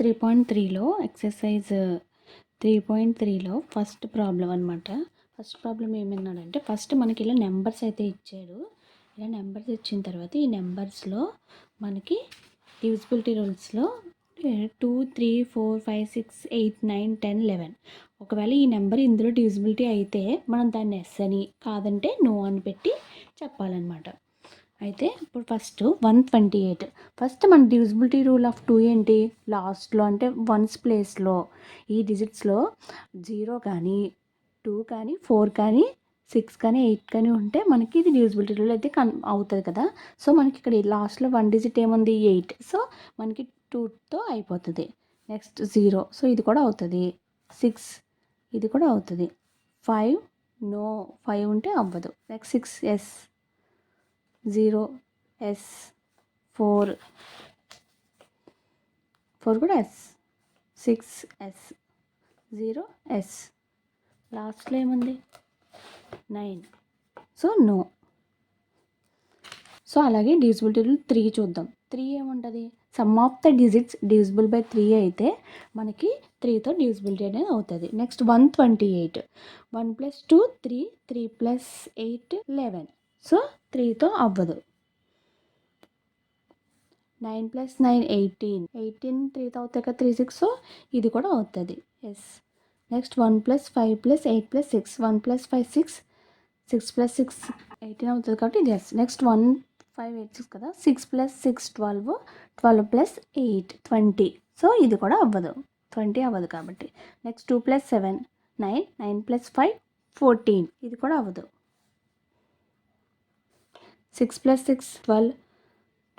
3.3లో exercise 3.3లో first problem అనమాట. First problem ఏమన్నాడంటే, first మనకి ఇలా నెంబర్స్ అయితే ఇచ్చాడు. ఇలా నెంబర్స్ ఇచ్చిన తర్వాత ఈ నెంబర్స్లో మనకి డివిజిబిలిటీ రూల్స్లో 2, 3, 4, 5, 6, 8, 9, 10, 11 ఒకవేళ ఈ నెంబర్ ఇందులో డివిజిబిలిటీ అయితే మనం దాన్ని ఎస్ అని, కాదంటే నో అని పెట్టి చెప్పాలన్నమాట. అయితే ఇప్పుడు ఫస్ట్ 128. ఫస్ట్ మన డివిజిబిలిటీ రూల్ ఆఫ్ 2 ఏంటి? లాస్ట్లో అంటే వన్స్ ప్లేస్లో ఈ డిజిట్స్లో 0 కానీ 2 కానీ 4 కానీ 6 కానీ 8 కానీ ఉంటే మనకి ఇది డివిజిబిలిటీ రూల్ అయితే అవుతుంది కదా. సో మనకి ఇక్కడ లాస్ట్లో 1 డిజిట్ ఏముంది? 8. సో మనకి 2తో అయిపోతుంది. నెక్స్ట్ 0, సో ఇది కూడా అవుతుంది. 6 ఇది కూడా అవుతుంది. 5 నో, 5 ఉంటే అవ్వదు. నెక్స్ట్ 6 ఎస్, 0 ఎస్, 4 కూడా ఎస్, 6 ఎస్, 0 ఎస్, లాస్ట్లో ఏముంది? 9. So no. సో అలాగే డివిజిబిలిటీ రూల్ 3 చూద్దాం. 3 ఏముంటుంది? Sum of the digits divisible by 3 అయితే మనకి 3తో డివిజిబిలిటీ అనేది అవుతుంది. నెక్స్ట్ 128. 1 + 2 3, 3 + 8 11. సో 3తో అవ్వదు. 9 + 9 18. 18 3తో అవుతాయి కదా, 3 6. సో ఇది కూడా అవుతుంది. ఎస్. నెక్స్ట్ 1 + 5 + 8 + 6. 1 + 5 6, 6 + 6 18 అవుతుంది కాబట్టి ఇది ఎస్. నెక్స్ట్ 1 5 8 6 కదా, 6 + 6 12, 12 + 8 20. సో ఇది కూడా అవ్వదు, 20 అవ్వదు కాబట్టి. నెక్స్ట్ 2 + 7 9, 9 + 5 14. ఇది కూడా అవ్వదు. 6 + 6 12,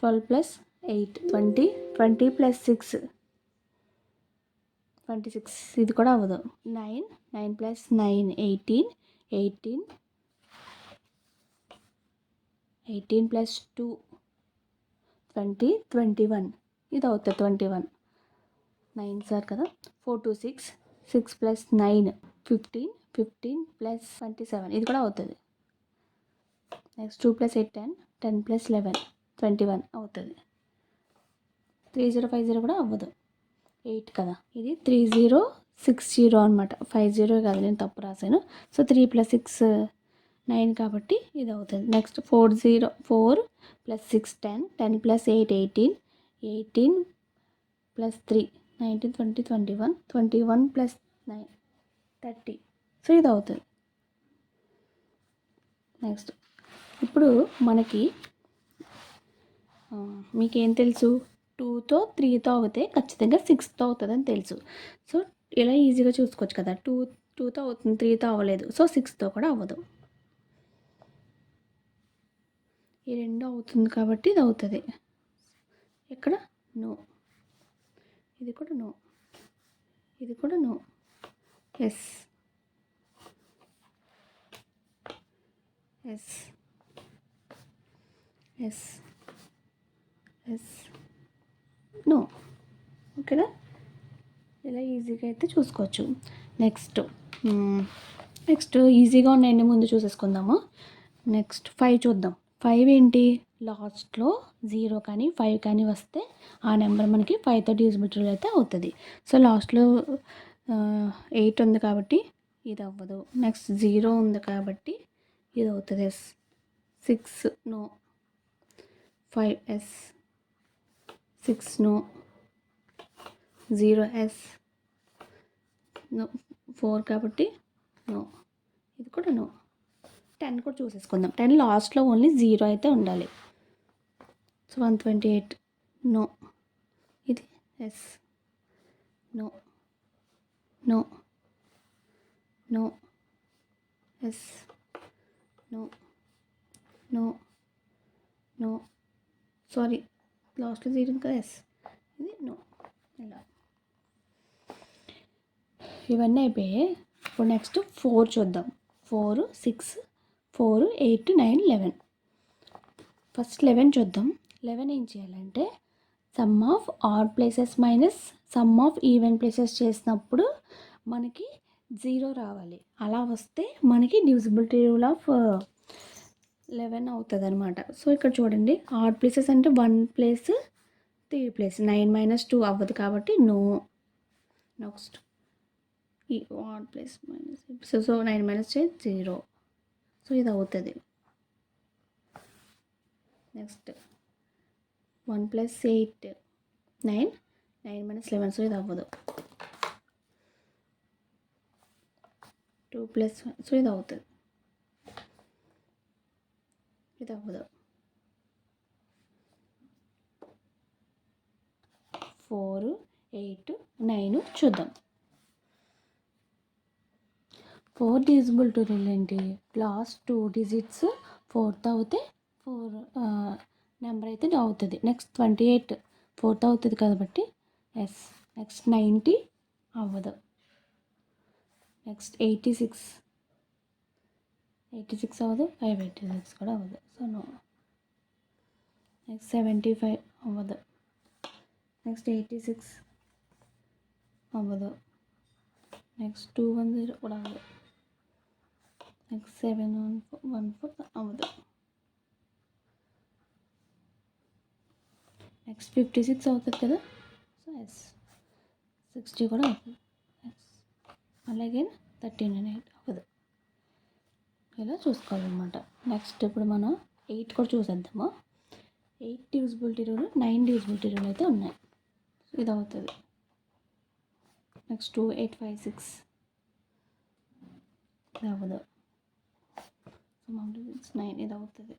12 + 8 20, 20 + 6 26. ఇది కూడా అవ్వదు. 9, 9 + 9 18, 18, 18 + 2 20, 21. ఇది అవుతుంది 21. 9 సార్ కదా. 4 2 6, 6 + 9 15, 15 + 27. ఇది కూడా అవుతుంది. నెక్స్ట్ 2 + 8 10, 10 + 11 21 అవుతుంది. 3050 కూడా అవ్వదు, 8 కదా. ఇది 3060 అనమాట, 50 కాదు, నేను తప్పు రాశాను. సో 3 + 6 9 కాబట్టి ఇది అవుతుంది. నెక్స్ట్ 4 + 6 10, 10 + 8 18, 18 + 3 19 20 21, 21 + 9 30. సో ఇది అవుతుంది. నెక్స్ట్ ఇప్పుడు మనకి మీకేం తెలుసు? 2తో 3తో అవుతే ఖచ్చితంగా 6తో అవుతుందని తెలుసు. సో ఇలా ఈజీగా చూసుకోవచ్చు కదా. 2తో అవుతుంది, 3తో అవ్వలేదు, సో 6తో కూడా అవ్వదు. ఈ 2 అవుతుంది కాబట్టి ఇది అవుతుంది. ఇక్కడ నో, ఇది కూడా నో, ఇది కూడా no. Yes, yes, yes, yes, no. ఓకేనా? ఇలా ఈజీగా అయితే చూసుకోవచ్చు. నెక్స్ట్ ఈజీగా ఉన్నాయండి, ముందు చూసేసుకుందాము. నెక్స్ట్ 5 చూద్దాం. 5 ఏంటి? లాస్ట్లో 0 కానీ 5 కానీ వస్తే ఆ నెంబర్ మనకి 5తో డివిజిబిలిటీ అయితే అవుతుంది. సో లాస్ట్లో 8 ఉంది కాబట్టి ఇది అవ్వదు. నెక్స్ట్ 0 ఉంది కాబట్టి ఇది అవుతుంది. Yes. 6 no, 5 yes, 6 no, 0 yes, no, 4 కాబట్టి నో, ఇది కూడా నో. 10 కూడా చూసేసుకుందాం. 10 లాస్ట్లో ఓన్లీ 0 అయితే ఉండాలి. సో 128 నో, ఇది yes, no, no, no, yes, no, no, no, sorry లాస్ట్లో 0 కదా, ఎస్, ఇది నో. ఇలా ఇవన్నీ అయిపోయాయి. ఇప్పుడు నెక్స్ట్ 4 చూద్దాం. 4 6 4 8 9 11. ఫస్ట్ 11 చూద్దాం. 11 ఏం చేయాలంటే some of odd places minus sum of even places చేసినప్పుడు మనకి 0 రావాలి. అలా వస్తే మనకి డివిజిబిలిటీ రూల్ ఆఫ్ 11 అవుతుంది అనమాట. సో ఇక్కడ చూడండి, ఆడ్ ప్లేసెస్ అంటే 1 ప్లేస్ 3 ప్లస్ 9 - 2 అవ్వదు కాబట్టి నో. నెక్స్ట్ ఈ 1 ప్లస్ మైనస్ సో 9 - 10 0. సో ఇది అవుతుంది. నెక్స్ట్ 1 + 8 9 9 - 11 సో ఇది అవ్వదు. 2 + 1 సో ఇది అవుతుంది. ఇది అవ్వదు. 4 8 9 చూద్దాం. 4 డివిజిబుల్ టు రూల్ ఏంటి? లాస్ట్ 2 డిజిట్స్ 4తో అవుతే 4 నెంబర్ అయితే అవుతుంది. నెక్స్ట్ 28 4తో అవుతుంది కాబట్టి ఎస్. నెక్స్ట్ 90 అవ్వదు. నెక్స్ట్ 86 అవ్వదు. 586 కూడా అవ్వదు. So no. నెక్స్ట్ 75 అవ్వదు. నెక్స్ట్ 86 అవ్వదు. నెక్స్ట్ 210 కూడా అవ్వదు. నెక్స్ట్ 714 అవ్వదు. నెక్స్ట్ 56 అవుతుంది కదా. So yes. 60 కూడా అవుతుంది. ఎస్. అలాగే 13 అవ్వదు. ఇలా చూసుకోవాలన్నమాట. నెక్స్ట్ ఇప్పుడు మనం 8 కూడా చూసేద్దాము. 8 డివిజిబిలిటీ రూల్ 9 డివిజిబిలిటీ రూల్ అయితే ఉన్నాయి. ఇది అవుతుంది. నెక్స్ట్ 2 8 5 6 ఇది అవ్వదు. 9 ఇది అవుతుంది.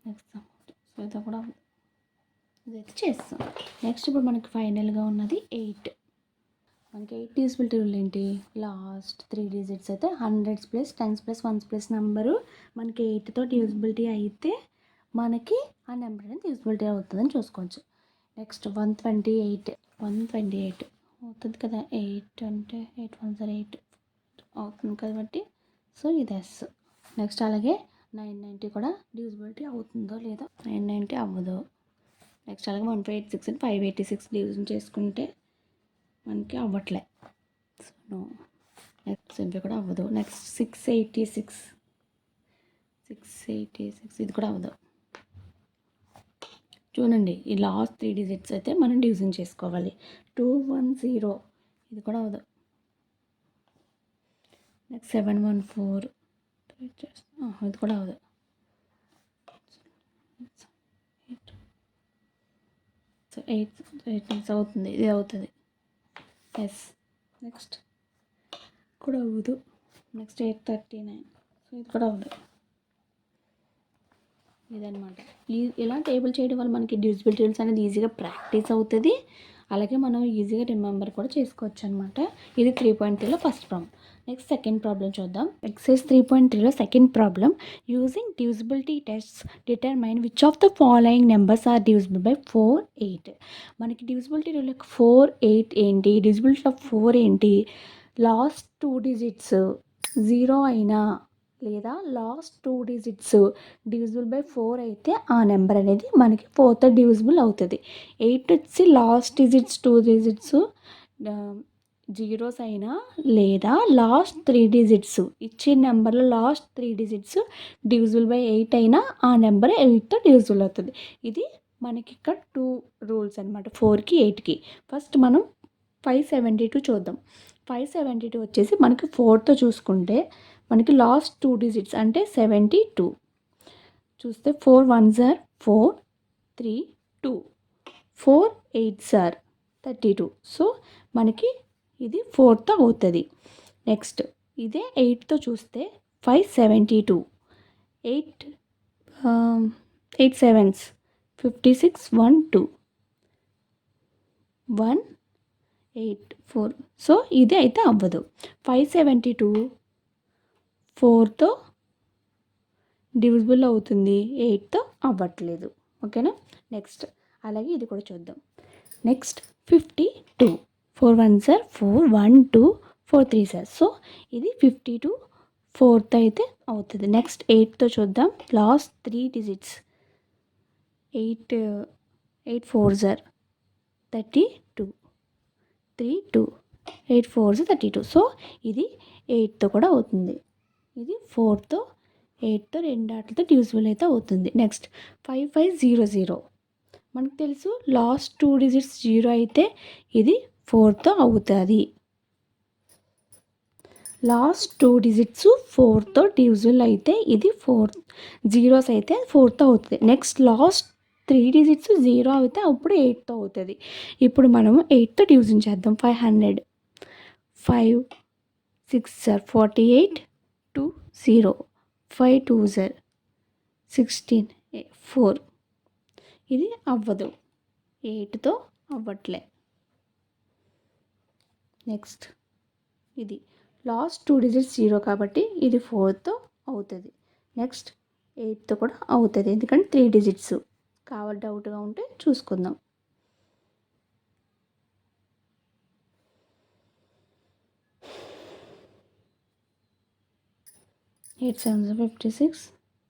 నెక్స్ట్ సో ఇది కూడా అవ్వదు. ఇదైతే చేస్తాం. నెక్స్ట్ ఇప్పుడు మనకి ఫైనల్గా ఉన్నది 8. మనకి 8 డివిజిబిలిటీ రూల్ ఏంటి? లాస్ట్ 3 డిజిట్స్ అయితే 100s + 10s + 1s plus number మనకి 8తో డివిజిబిలిటీ అయితే మనకి ఆ నెంబర్ అనేది డివిజిబిలిటీ అవుతుందని చూసుకోవచ్చు. నెక్స్ట్ 128 అవుతుంది కదా. 8 అంటే 8 1s 8 అవుతుంది కాబట్టి సో ఇది ఎస్. నెక్స్ట్ అలాగే 990 కూడా డివిజిబిలిటీ అవుతుందో లేదో. 990 అవ్వదు. నెక్స్ట్ అలాగే 186 అని 586 డివిజన్ చేసుకుంటే మనకి అవ్వట్లే. So no. నెక్స్ట్ ఇవి కూడా అవ్వదు. నెక్స్ట్ 686 ఇది కూడా అవ్వదు. చూడండి ఈ లాస్ట్ 3 డిజిట్స్ అయితే మనం డివిజన్ చేసుకోవాలి. 210 ఇది కూడా అవ్వదు. నెక్స్ట్ 714 ఇది కూడా అవ్వదు. సో 8 అవుతుంది. ఇది అవుతుంది. ఎస్. నెక్స్ట్ కూడా అవ్వదు. నెక్స్ట్ 839 సో ఇది కూడా అవ్వదు. ఇదనమాట. ఇలా టేబుల్ చేయడం వల్ల మనకి డివిజిబిలిటీ రూల్స్ అనేది ఈజీగా ప్రాక్టీస్ అవుతుంది. అలాగే మనం ఈజీగా రిమెంబర్ కూడా చేసుకోవచ్చు అనమాట. ఇది 3.3లో first problem. Next second problem చూద్దాం. ఎక్సర్సైజ్ 3.3లో second problem. Using divisibility tests determine which of the following numbers are divisible by 4 8. మనకి డివిజిబిలిటీ రూల్ 4 8 ఏంటి? డివిజిబిలిటీ ఆఫ్ 4 ఏంటి? లాస్ట్ 2 డిజిట్స్ 0 అయినా లేదా లాస్ట్ 2 డిజిట్స్ డివిజిబుల్ బై 4 అయితే ఆ నెంబర్ అనేది మనకి 4తో డివిజిబుల్ అవుతుంది. 8 వచ్చి లాస్ట్ డిజిట్స్ 2 డిజిట్స్ జీరోస్ అయినా లేదా లాస్ట్ 3 డిజిట్స్ ఇచ్చే నెంబర్లో లాస్ట్ 3 డిజిట్స్ డివిజిబుల్ బై 8 అయినా ఆ నెంబర్ 8తో డివిజిబుల్ అవుతుంది. ఇది మనకి ఇక్కడ 2 రూల్స్ అనమాట. 4కి 8కి. ఫస్ట్ మనం 572 చూద్దాం. 572 వచ్చేసి మనకి 4తో చూసుకుంటే మనకి లాస్ట్ 2 డిజిట్స్ అంటే 72 చూస్తే 4 1s are 4 3 2 4 8s are 32. So మనకి ఇది 4తో అవుతుంది. నెక్స్ట్ ఇదే 8తో చూస్తే 572 8 7s 56 1 2 1 8 4 సో ఇది అయితే అవ్వదు. 572 4తో డివిజిబుల్ అవుతుంది, 8తో అవ్వట్లేదు. ఓకేనా. నెక్స్ట్ అలాగే ఇది కూడా చూద్దాం. Next 52 4 1s are 4 1 2 4 3s are so ఇది 52 4తో అయితే అవుతుంది. నెక్స్ట్ 8తో చూద్దాం. Last 3 digits 8 4s are 32 3 2 8 4s 32 so ఇది 8తో కూడా అవుతుంది. ఇది 4తో 8తో రెండు ఆటలతో డివిజిబుల్ అయితే అవుతుంది. నెక్స్ట్ 5500 మనకు తెలుసు లాస్ట్ 2 డిజిట్స్ 0 అయితే ఇది 4తో అవుతుంది. లాస్ట్ 2 డిజిట్స్ 4తో డివిజిబుల్ అయితే ఇది 4 జీరోస్ అయితే 4తో అవుతుంది. నెక్స్ట్ లాస్ట్ 3 డిజిట్స్ 0 అయితే అప్పుడు 8తో అవుతుంది. ఇప్పుడు మనము 8తో డివిజన్ చేద్దాం. 500 5 6 సార్ 48 2 0 5 2 సార్ 16 4 ఇది అవ్వదు, 8తో అవ్వట్లే. నెక్స్ట్ ఇది లాస్ట్ 2 డిజిట్స్ 0 కాబట్టి ఇది 4తో అవుతుంది. నెక్స్ట్ 8తో కూడా అవుతుంది, ఎందుకంటే 3 డిజిట్స్. కావాలి డౌట్గా ఉంటే చూసుకుందాం. 8 7 56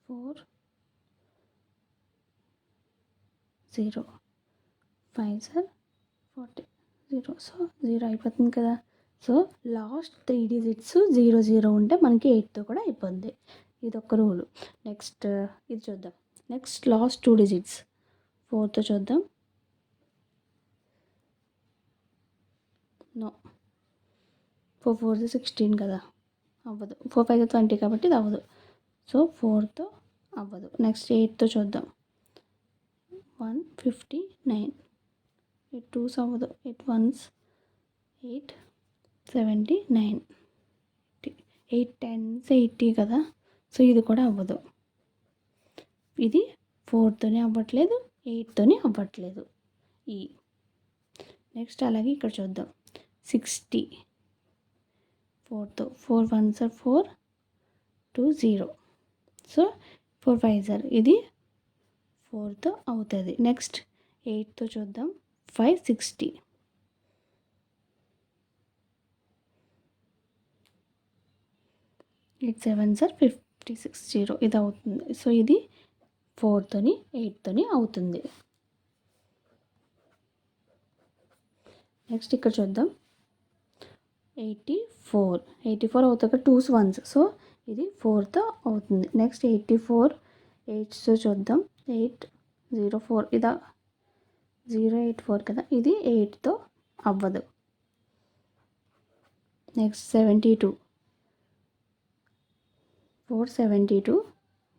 4 0 5 సార్ 40 0. సో 0 అయిపోతుంది కదా. సో లాస్ట్ 3 డిజిట్స్ 0 0 ఉంటే మనకి 8తో కూడా అయిపోద్ది. ఇది ఒక రూల్. నెక్స్ట్ ఇది చూద్దాం. నెక్స్ట్ లాస్ట్ 2 డిజిట్స్ 4తో చూద్దాం. నో 4 4 16 కదా, అవ్వదు. 4 5 20 కాబట్టి ఇది అవ్వదు. సో 4తో అవ్వదు. నెక్స్ట్ 8తో చూద్దాం. 159 8 2s అవ్వదు. 8 1s 8 79 8 10s 80 కదా. సో ఇది కూడా అవ్వదు. ఇది 4తోనే అవ్వట్లేదు, 8తోనే అవ్వట్లేదు. ఈ నెక్స్ట్ అలాగే ఇక్కడ చూద్దాం. 60 4తో 4 1s 4 2 0. సో 4 5s ఇది 4తో అవుతుంది. నెక్స్ట్ 8తో చూద్దాం. 5 60 8 7s 56 0 ఇది అవుతుంది. సో ఇది 4తోని 8తోని అవుతుంది. నెక్స్ట్ ఇక్కడ చూద్దాం. 84 అవుతుంది, 2s 1s. సో ఇది 4తో అవుతుంది. నెక్స్ట్ 84 8తో చూద్దాం. 804 ఇదా 084 కదా, ఇది 8తో అవ్వదు. నెక్స్ట్ 72 472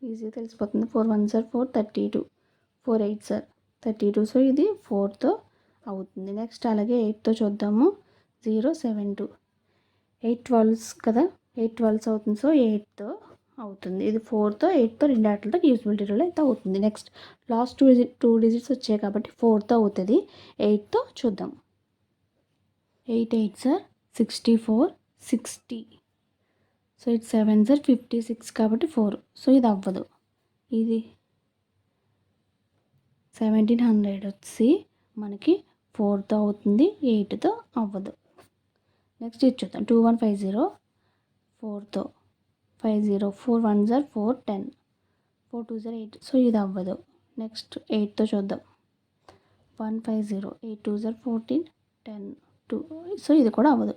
ఈజీగా తెలిసిపోతుంది. 4 1s 4 32 4 8s 32. సో ఇది 4తో అవుతుంది. నెక్స్ట్ అలాగే 8తో చూద్దాము. 072 8 12s కదా, 8 12s అవుతుంది. సో 8తో అవుతుంది. ఇది 4తో 8తో రెండు ఆటలతో డివిజిబిలిటీ రూల్ అయితే అవుతుంది. నెక్స్ట్ లాస్ట్ 2 డిజిట్స్ వచ్చాయి కాబట్టి 4తో అవుతుంది. 8తో చూద్దాం. 8 8s 64 60. సో ఇది 7s 56 కాబట్టి 4. సో ఇది అవ్వదు. ఇది 1700 వచ్చి మనకి 4తో అవుతుంది, 8తో అవ్వదు. నెక్స్ట్ ఇది చూద్దాం. 2150 4తో 50 4 1s 4 10 4 2s 8. సో ఇది అవ్వదు. నెక్స్ట్ 8తో చూద్దాం. 150 8 2s 14 10 2. సో ఇది కూడా అవ్వదు.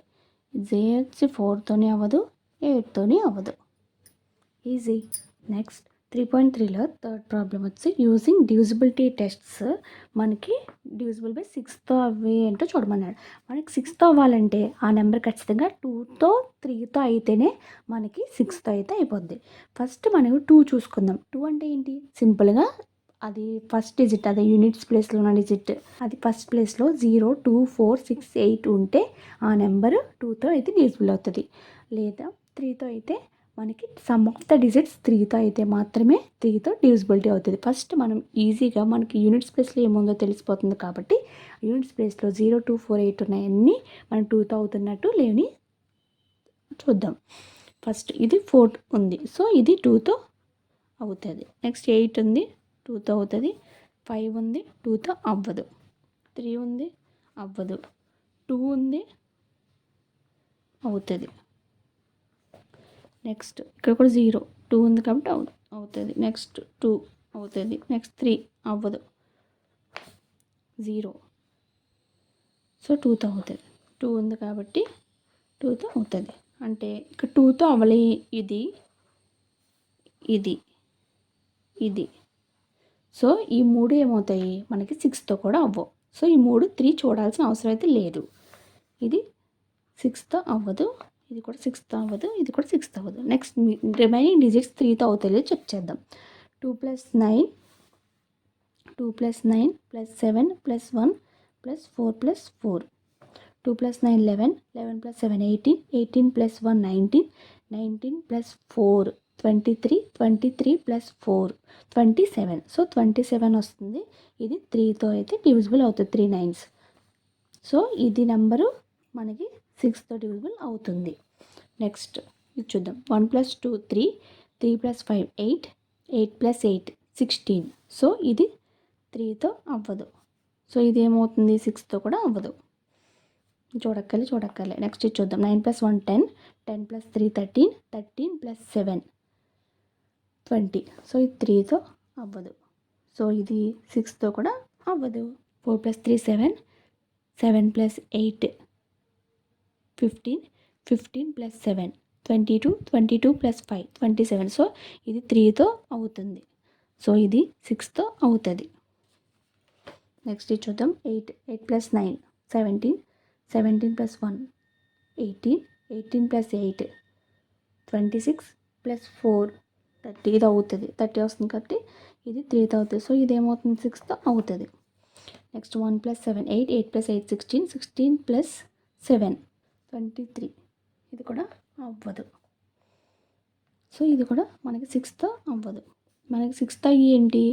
జే వచ్చి 4తోనే అవ్వదు, 8తోనే అవ్వదు. ఈజీ. నెక్స్ట్ 3.3లో థర్డ్ ప్రాబ్లం వచ్చి యూజింగ్ డివిజిబిలిటీ టెస్ట్స్ మనకి డివిజిబుల్ బై 6తో అవి ఏంటో చూడమన్నాడు. మనకి 6తో అవ్వాలంటే ఆ నెంబర్ ఖచ్చితంగా 2తో 3తో అయితేనే మనకి 6తో అయితే అయిపోద్ది. ఫస్ట్ మనం 2 చూసుకుందాం. 2 అంటే ఏంటి, సింపుల్గా అది ఫస్ట్ డిజిట్, అదే యూనిట్స్ ప్లేస్లో ఉన్న డిజిట్. అది ఫస్ట్ ప్లేస్లో 0 2 4 6 8 ఉంటే ఆ నెంబర్ 2తో అయితే డివిజిబుల్ అవుతుంది. లేదా 3తో అయితే మనకి సమ్ ఆఫ్ ద డిజిట్స్ 3తో అయితే మాత్రమే 3తో డివిజిబిలిటీ అవుతుంది. ఫస్ట్ మనం ఈజీగా మనకి యూనిట్స్ ప్లేస్లో ఏముందో తెలిసిపోతుంది కాబట్టి యూనిట్స్ ప్లేస్లో 0 2 4 8 ఉన్నాయన్నీ మనం 2తో అవుతున్నట్టు లేని చూద్దాం. ఫస్ట్ ఇది 4 ఉంది, సో ఇది 2తో అవుతుంది. నెక్స్ట్ 8 ఉంది, 2తో అవుతుంది. 5 ఉంది, 2తో అవ్వదు. 3 ఉంది, అవ్వదు. 2 ఉంది, అవుతుంది. నెక్స్ట్ ఇక్కడ కూడా 0 2 ఉంది కాబట్టి అవుతుంది. నెక్స్ట్ 2 అవుతుంది. నెక్స్ట్ 3 అవ్వదు, 0. సో 2తో అవుతుంది. 2 ఉంది కాబట్టి 2తో అవుతుంది. అంటే ఇక్కడ 2తో అవ్వలే, ఇది ఇది ఇది. సో ఈ 3 ఏమవుతాయి మనకి 6తో కూడా అవ్వవు. సో ఈ 3 చూడాల్సిన అవసరం అయితే లేదు. ఇది 6తో అవ్వదు, ఇది కూడా 6తో అవ్వదు, ఇది కూడా 6తో అవ్వదు. నెక్స్ట్ రిమైనింగ్ డిజిట్స్ 3తో అవుతాయో చెక్ చేద్దాం. 2 + 9 2 + 9 + 7 + 1 + 4 + 4. 2 + 9 11, 11 + 7 18, 18 + 1 19, 19 + 4 23, 23 + 4 27. సో 27 వస్తుంది. ఇది 3తో అయితే డివిజిబుల్ అవుతుంది, 3 9s. సో ఇది నెంబరు మనకి 6తో డివిజిబుల్ అవుతుంది. నెక్స్ట్ ఇది చూద్దాం. 1 + 2 3, 3 + 5 8, 8 + 8 16. సో ఇది 3తో అవ్వదు. సో ఇది ఏమవుతుంది 6తో కూడా అవ్వదు. చూడక్కర్లే. నెక్స్ట్ ఇది చూద్దాం. 9 + 1 10, 10 + 3 13, 13 + 7 20. సో ఇది 3తో అవ్వదు. సో ఇది 6తో కూడా అవ్వదు. 4 + 3 7, 7 + 8 15, 15 + 7 22, 22 + 5 27. సో ఇది 3తో అవుతుంది. సో ఇది 6తో అవుతుంది. నెక్స్ట్ ఇది చూద్దాం. 8, 8 + 9 17, 17 + 1 18, 18 + 8 26 + 4 30. ఇది అవుతుంది, 30 వస్తుంది కాబట్టి ఇది 3తో అవుతుంది. సో ఇది ఏమవుతుంది 6తో అవుతుంది. నెక్స్ట్ 1 + 7 8, 8 + 8 16, 16 + 7 23. ఇది కూడా అవ్వదు. సో ఇది కూడా మనకి 6తో అవ్వదు. మనకి 6తో ఏంటి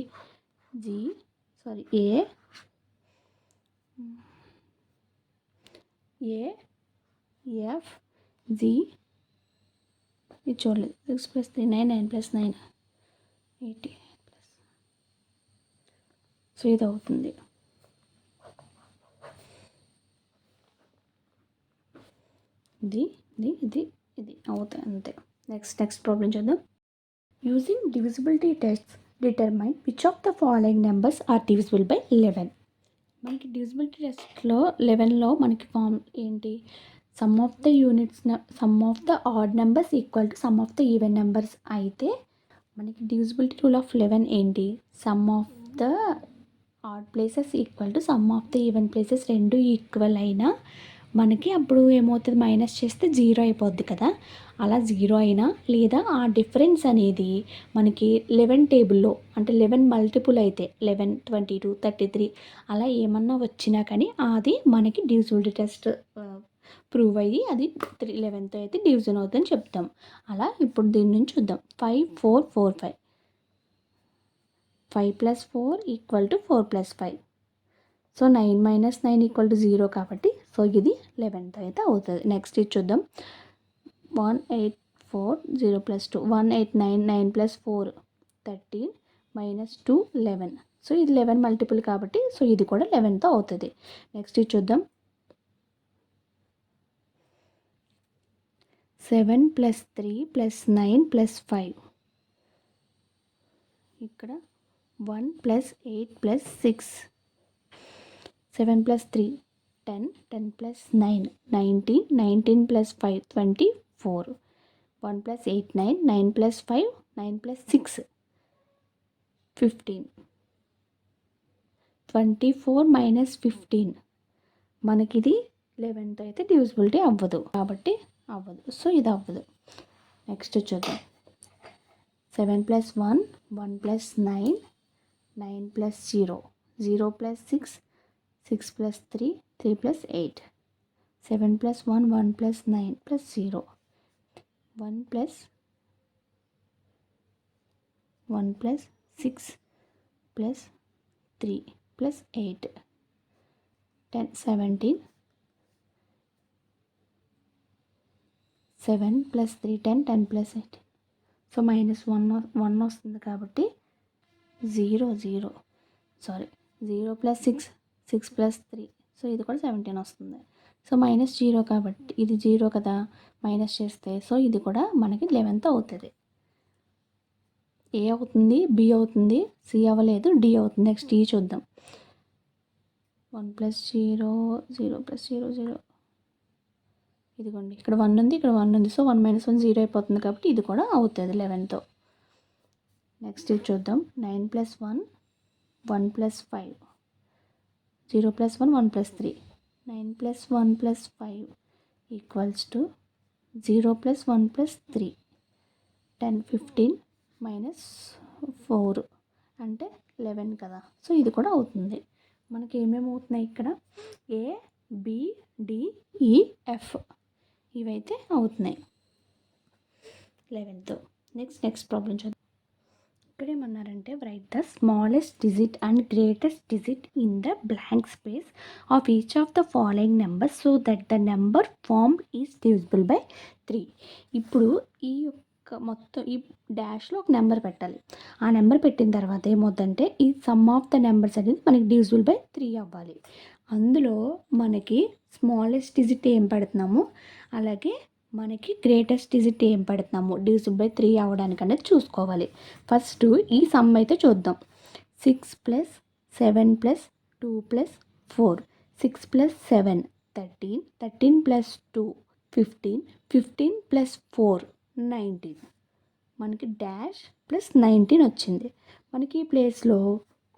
AF G. ఇది చూడలేదు. 6 + 3 9, 9 + 9 80. సో ఇది అవుతుంది. ఇది అవుతాయి అంతే. నెక్స్ట్ ప్రాబ్లం చూద్దాం. Using divisibility tests determine which of the following numbers are divisible by 11. మనకి డివిజిబిలిటీ టెస్ట్లో 11లో మనకి ఫామ్ ఏంటి, sum of the odd numbers equal to sum of the even numbers అయితే మనకి డివిజిబిలిటీ రూల్ ఆఫ్ 11 ఏంటి, sum of the odd places equal to sum of the even places రెండు equal అయినా మనకి అప్పుడు ఏమవుతుంది మైనస్ చేస్తే 0 అయిపోద్ది కదా. అలా 0 అయినా లేదా ఆ డిఫరెన్స్ అనేది మనకి 11 టేబుల్లో అంటే 11 మల్టిపుల్ అయితే 11 22 33 అలా ఏమన్నా వచ్చినా కానీ అది మనకి డివిజిబిలిటీ టెస్ట్ ప్రూవ్ అయ్యి అది 11తో అయితే డివిజన్ అవుతుందని చెప్తాం. అలా ఇప్పుడు దీని నుంచి చూద్దాం. 5 4 4 5 5 + 4 = 4 + 5. సో 9 - 9 = 0 కాబట్టి సో ఇది 11తో అయితే అవుతుంది. నెక్స్ట్ ఇది చూద్దాం. 1 8 4 0 + 2 1 8 9 9 + 4 13 - 2 11. సో ఇది 11 మల్టిపుల్ కాబట్టి సో ఇది కూడా 11తో అవుతుంది. నెక్స్ట్ ఇది చూద్దాం. 7 + 3 + 9 + 5 ఇక్కడ 1 + 8 + 6 7 + 3 10, 10 + 9 19, 19 + 5 24 1 + 8 9, 9 + 5 9 + 6 15 24 - 15 మనకి ఇది 11తో అయితే డివిజిబిలిటీ అవ్వదు కాబట్టి అవ్వదు. సో ఇది అవ్వదు. నెక్స్ట్ చూద్దాం. 7 + 1 1 + 9 9 + 0 0 + 6 6 + 3 3 + 8 7 + 1 1 + 9 + 0 1 + 6 + 3 + 8 10 17 7 + 3 10 10 + 8. సో -1 వస్తుంది కాబట్టి 0 0 + 6 6 + 3 సో ఇది కూడా 17 వస్తుంది. సో -0 కాబట్టి ఇది 0 కదా, మైనస్ చేస్తే సో ఇది కూడా మనకి 11తో అవుతుంది. ఏ అవుతుంది, బి అవుతుంది, సి అవ్వలేదు, డి అవుతుంది. నెక్స్ట్ ఈ చూద్దాం. 1 + 0 0 + 0 0 ఇదిగోండి ఇక్కడ 1 ఉంది, ఇక్కడ 1 ఉంది. సో 1 - 1 0 అయిపోతుంది కాబట్టి ఇది కూడా అవుతుంది 11తో. నెక్స్ట్ ఇది చూద్దాం. 9 + 1 1 plus 5, 0 plus 1, 1 plus 3, 9 plus 1 plus 5 equals to 0 plus 1 plus 3, 10, 15 minus 4 అంటే 11 కదా. సో ఇది కూడా అవుతుంది. మనకి ఏమేమి అవుతున్నాయి ఇక్కడ, ఏ బి డి ఈ ఎఫ్ ఇవైతే అవుతున్నాయి 11th. నెక్స్ట్ ప్రాబ్లం చూద్దాం. ఇక్కడ ఏమన్నారంటే right the smallest digit and greatest digit in the blank space of each of the following number so that the number formed is divisible by 3. ఇప్పుడు ఈ మొత్తం ఈ డాష్లో ఒక నెంబర్ పెట్టాలి. ఆ నెంబర్ పెట్టిన తర్వాత ఏమవుతుందంటే ఈ సమ్ ఆఫ్ ద నెంబర్స్ అనేది మనకి డివిజిబుల్ బై 3 అవ్వాలి. అందులో మనకి స్మాలెస్ట్ డిజిట్ ఏం పెడుతున్నాము, అలాగే మనకి గ్రేటెస్ట్ డిజిట్ ఏం పెడుతున్నాము డివిజిబుల్ బై 3 అవ్వడానికి అనేది చూసుకోవాలి. ఫస్ట్ ఈ సమ్ అయితే చూద్దాం. 6 + 7 + 2 + 4, 6 + 7 13, 13 + 2 15, 15 + 4 19. మనకి డాష్ ప్లస్ 19 వచ్చింది. మనకి ఈ ప్లేస్లో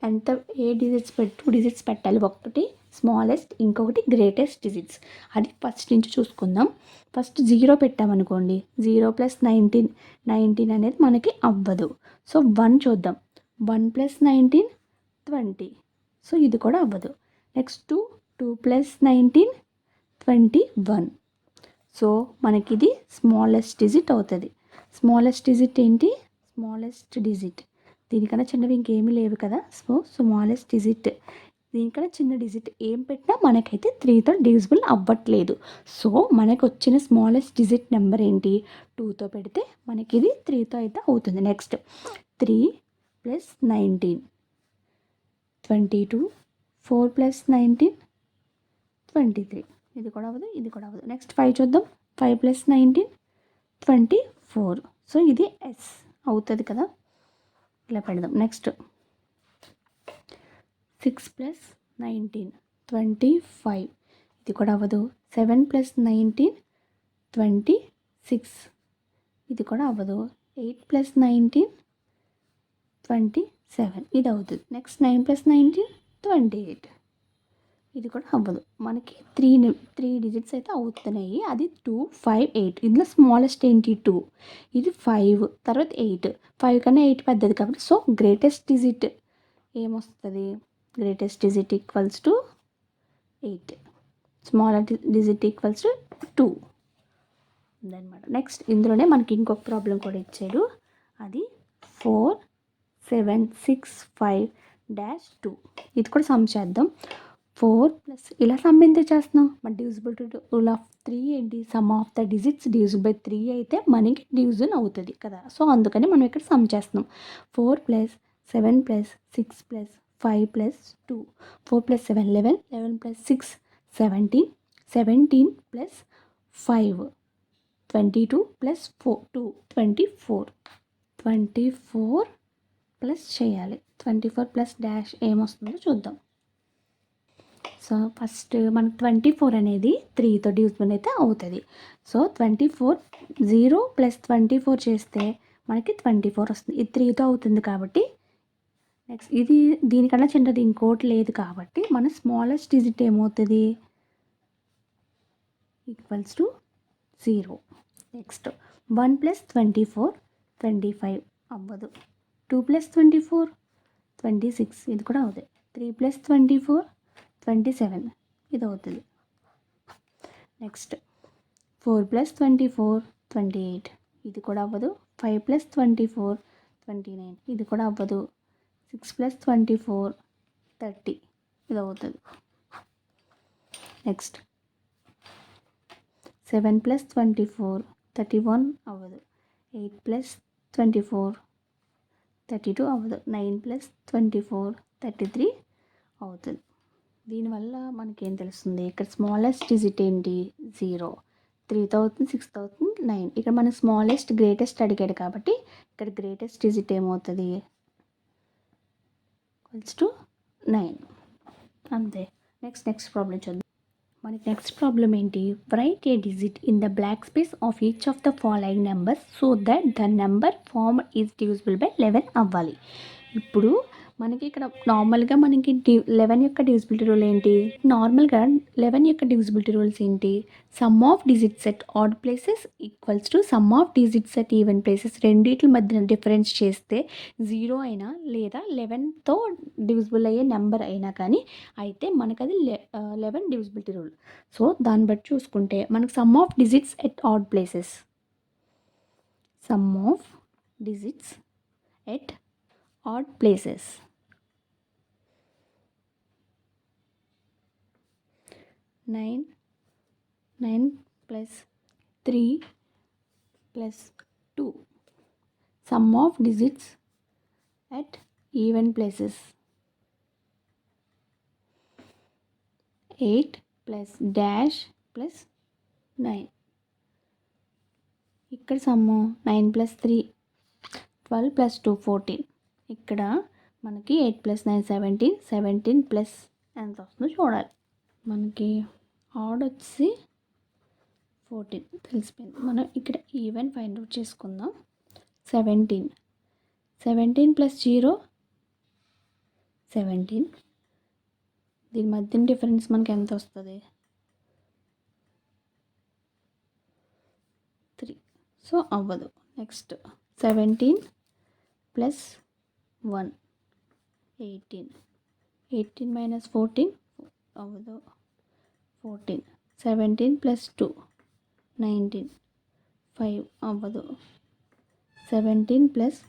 ఎంత ఏ డిజిట్స్ 2 డిజిట్స్ పెట్టాలి. ఒకటి స్మాలెస్ట్, ఇంకొకటి గ్రేటెస్ట్ డిజిట్స్. అది ఫస్ట్ నుంచి చూసుకుందాం. ఫస్ట్ 0 పెట్టామనుకోండి, 0 + 19, 19 అనేది మనకి అవ్వదు. సో 1 చూద్దాం. 1 + 19 20. సో ఇది కూడా అవ్వదు. నెక్స్ట్ 2 + 19 21. సో మనకి ఇది స్మాలెస్ట్ డిజిట్ అవుతుంది. స్మాలెస్ట్ డిజిట్ ఏంటి, స్మాలెస్ట్ డిజిట్. దీనికన్నా చిన్నవి ఇంకేమీ లేవు కదా. సో స్మాలెస్ట్ డిజిట్, దీనికన్నా చిన్న డిజిట్ ఏం పెట్టినా మనకైతే 3తో డివిజిబుల్ అవ్వట్లేదు. సో మనకు వచ్చిన స్మాలెస్ట్ డిజిట్ నెంబర్ ఏంటి, 2తో పెడితే మనకి ఇది 3తో అయితే అవుతుంది. నెక్స్ట్ 3 + 19 22, 4 + 19 23. ఇది కూడా అవ్వదు, ఇది కూడా అవ్వదు. నెక్స్ట్ 5 చూద్దాం. 5 + 19 24. సో ఇది ఎస్ అవుతుంది కదా, ఇలా పెడదాం. నెక్స్ట్ 6 + 19 25. ఇది కూడా అవ్వదు. 7 + 19 26. ఇది కూడా అవ్వదు. 8 + 19 27. ఇది అవుతుంది. నెక్స్ట్ 9 + 19 28. ఇది కూడా అవ్వదు. మనకి 3 డిజిట్స్ అయితే అవుతున్నాయి. అది 2, 5, 8. ఇందులో స్మాలెస్ట్ ఏంటి 2, ఇది 5, తర్వాత 8. 5 కన్నా 8 పెద్దది కాబట్టి సో గ్రేటెస్ట్ డిజిట్ ఏమొస్తుంది, greatest digit equals to 8, smaller digit equals to 2 ఉందన్నమాట. నెక్స్ట్ ఇందులోనే మనకి ఇంకొక ప్రాబ్లం కూడా ఇచ్చాడు. అది 4 7 6 5 -2. ఇది కూడా సమ్ చేద్దాం. 4 ప్లస్ ఇలా సమ్ ఎందుకు చేస్తున్నాం, మన డివిజిబుల్ టు రూల్ ఆఫ్ 3 ఏంటి, sum of the digits divisible by 3 అయితే మనకి డివిజన్ అవుతుంది కదా. సో అందుకని మనం ఇక్కడ సమ్ చేస్తున్నాం. 4 + 7 + 6 + 5 + 2, 4 + 7 11, 11 + 6 17, 17 + 5 22 + 4 2 24, 24 ప్లస్ చేయాలి. 24 ప్లస్ డాష్ ఏమొస్తుందో చూద్దాం. సో ఫస్ట్ మనకు 24 అనేది 3తో డివిజిబుల్ అయితే అవుతుంది. సో 24 0 + 24 చేస్తే మనకి 24 వస్తుంది. ఇది 3తో అవుతుంది కాబట్టి నెక్స్ట్ ఇది దీనికన్నా చిన్నది ఇంకోటి లేదు కాబట్టి మన స్మాలెస్ట్ డిజిట్ ఏమవుతుంది, ఈక్వల్స్ టు 0. నెక్స్ట్ 1 + 24 25 అవ్వదు. 2 + 24 26. ఇది కూడా అవుతుంది. 3 + 24 27. ఇది అవుతుంది. నెక్స్ట్ 4 + 24 28. ఇది కూడా అవ్వదు. 5 + 24 29. ఇది కూడా అవ్వదు. 6 + 24 30. ఇది అవుతుంది. నెక్స్ట్ 7 + 24 31 అవ్వదు. 8 + 24 32 అవ్వదు. 9 + 24 33 అవుతుంది. దీనివల్ల మనకేం తెలుస్తుంది, ఇక్కడ స్మాలెస్ట్ డిజిట్ ఏంటి 0, 3తో అవుతుంది, 6తో అవుతుంది, 9. ఇక్కడ మన స్మాలెస్ట్ గ్రేటెస్ట్ అడిగాడు కాబట్టి ఇక్కడ గ్రేటెస్ట్ డిజిట్ ఏమవుతుంది, ఈక్వల్స్ టు 9. అంతే. నెక్స్ట్ ప్రాబ్లం చూద్దాం. మనకి నెక్స్ట్ ప్రాబ్లం ఏంటి, write a digit in the blank space of each of the following numbers so that the number form is divisible by 11 అవ్వాలి. ఇప్పుడు మనకి ఇక్కడ నార్మల్గా మనకి 11 యొక్క డివిజిబిలిటీ రూల్ ఏంటి? నార్మల్గా 11 యొక్క డివిజిబిలిటీ రూల్స్ ఏంటి? Sum of digits at odd places equals to sum of digits at even places. రెండిట్ల మధ్యన డిఫరెన్స్ చేస్తే 0 అయినా లేదా 11తో డివిజిబుల్ అయ్యే నెంబర్ అయినా కానీ అయితే మనకది 11 డివిజిబిలిటీ రూల్. సో దాన్ని బట్టి చూసుకుంటే మనకు some of digits at odd places, sum of digits at odd places. 9 plus 3 plus 2. Sum of digits at even places. 8 plus dash plus 9. ఇక్కడ సమ్ము 9 plus 3 12 plus 2 14. ఇక్కడ మనకి 8 plus 9 17, 17 ప్లస్ ఎంత వస్తుందో చూడాలి. మనకి ఆడ్ వచ్చి 14 తెలిసిపోయింది. మనం ఇక్కడ ఈవెన్ ఫైండ్ అవుట్ చేసుకుందాం. 17 ప్లస్ 0 17. దీని మధ్య డిఫరెన్స్ మనకి ఎంత వస్తుంది? 3. సో అవ్వదు. Next 17 plus 1 18. 18 మైనస్ 14 అవ్వదు. 14. 17 ప్లస్ 2 19. 5 అవ్వదు. 17 ప్లస్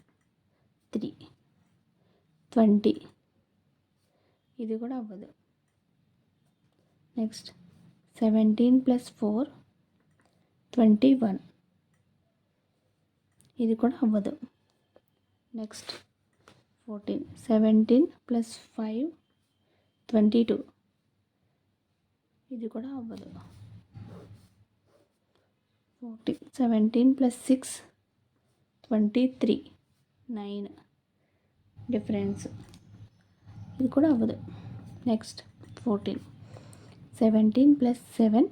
3 20. ఇది కూడా అవ్వదు. Next 17 plus 4 21. ఇది కూడా అవ్వదు. నెక్స్ట్ 14. 17 ప్లస్ 5 22. ఇది కూడా అవ్వదు. 17 ప్లస్ 6 23 9 డిఫరెన్స్. ఇది కూడా అవ్వదు. నెక్స్ట్ 14. 17 ప్లస్ 7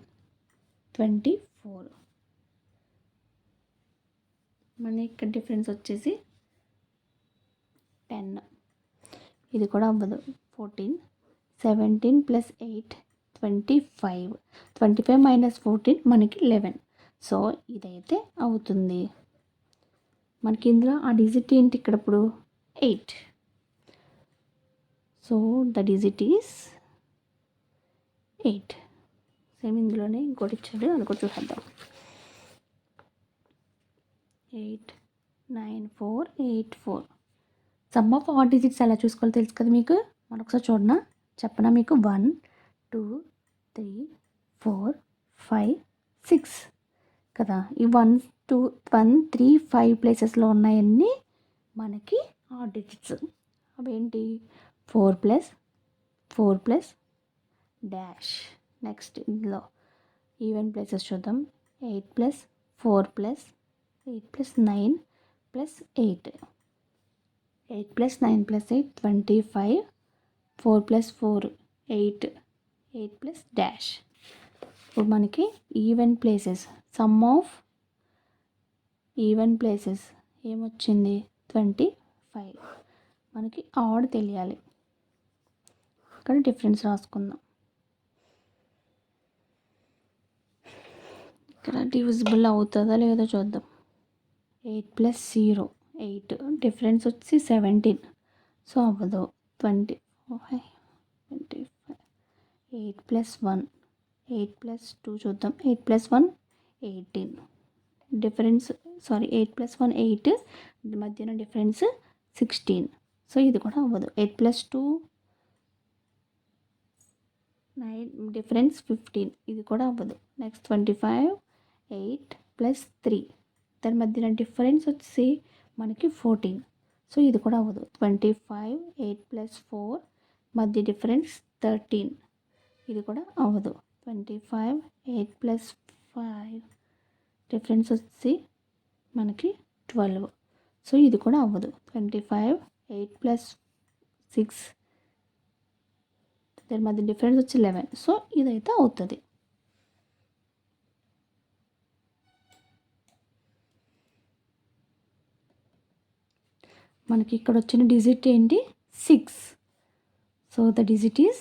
24. మన ఇక్కడ డిఫరెన్స్ వచ్చేసి 10. ఇది కూడా అవ్వదు. 14. 17 ప్లస్ 8 25. 25 మైనస్ 14 మనకి 11. సో ఇదైతే అవుతుంది. మనకి ఇందులో ఆ డిజిట్ ఏంటి ఇక్కడ ఇప్పుడు 8. So the digit is 8. Same ఇందులోనే ఇంకోటి ఇచ్చాడు, అది కూడా చూసేద్దాం. 8 9 4 8 4. సమ్ ఆఫ్ ఆడ్ డిజిట్స్ ఎలా చూసుకోవాలో తెలుసు కదా మీకు. మరొకసారి చూడనా, చెప్పనా మీకు. 1 2 3 4 5 6 కదా. ఈ 1 2 1 3 5 ప్లేసెస్లో ఉన్నాయన్నీ మనకి ఆడ్ డిజిట్స్. అవేంటి? 4 ప్లస్ డాష్. నెక్స్ట్ ఇందులో ఈవెన్ ప్లేసెస్ చూద్దాం. 8 plus 4 plus 8 plus 9 plus 8. 8 plus 9 plus 8 25. 4 plus 4 8. 8 plus dash. ఇప్పుడు మనకి even places, sum of even places ఏమొచ్చింది? 25. మనకి ఆడ్ తెలియాలి. ఇక్కడ డిఫరెన్స్ రాసుకుందాం. ఇక్కడ డివిజిబుల్ అవుతుందా లేదో చూద్దాం. 8 ప్లస్ 0 8. డిఫరెన్స్ వచ్చి 17. సో అవ్వదు. 25. 8 ప్లస్ 1 8 ప్లస్ 2 చూద్దాం. 8 ప్లస్ 1 18. Difference 8 plus 1 8. మధ్యన డిఫరెన్స్ 16. సో ఇది కూడా అవ్వదు. 8 ప్లస్ 2 9. డిఫరెన్స్ 15. ఇది కూడా అవ్వదు. నెక్స్ట్ 25. 8 ప్లస్ 3. దాని మధ్యన డిఫరెన్స్ వచ్చి మనకి 14. సో ఇది కూడా అవ్వదు. 25. 8 ప్లస్ 4 మధ్య డిఫరెన్స్ 13. ఇది కూడా అవ్వదు. 25. 8 ప్లస్ 5 డిఫరెన్స్ వచ్చి మనకి 12. సో ఇది కూడా అవ్వదు. 25. 8 ప్లస్ 6 దాని మధ్య డిఫరెన్స్ వచ్చి 11. సో ఇదైతే అవుతుంది. మనకి ఇక్కడ వచ్చిన డిజిట్ ఏంటి? 6. So the digit is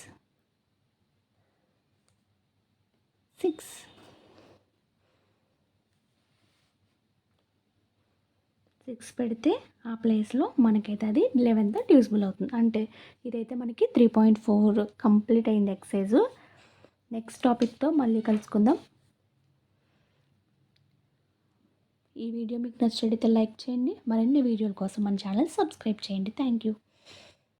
6. 6 పెడితే ఆ ప్లేస్లో మనకైతే అది 11th డివిజిబుల్ అవుతుంది. అంటే ఇదైతే మనకి 3.4 కంప్లీట్ అయింది ఎక్సర్సైజ్. నెక్స్ట్ టాపిక్తో మళ్ళీ కలుసుకుందాం. ఈ వీడియో మీకు నచ్చినట్లయితే లైక్ చేయండి. మరిన్ని వీడియోల కోసం మన ఛానల్ సబ్స్క్రైబ్ చేయండి. Thank you.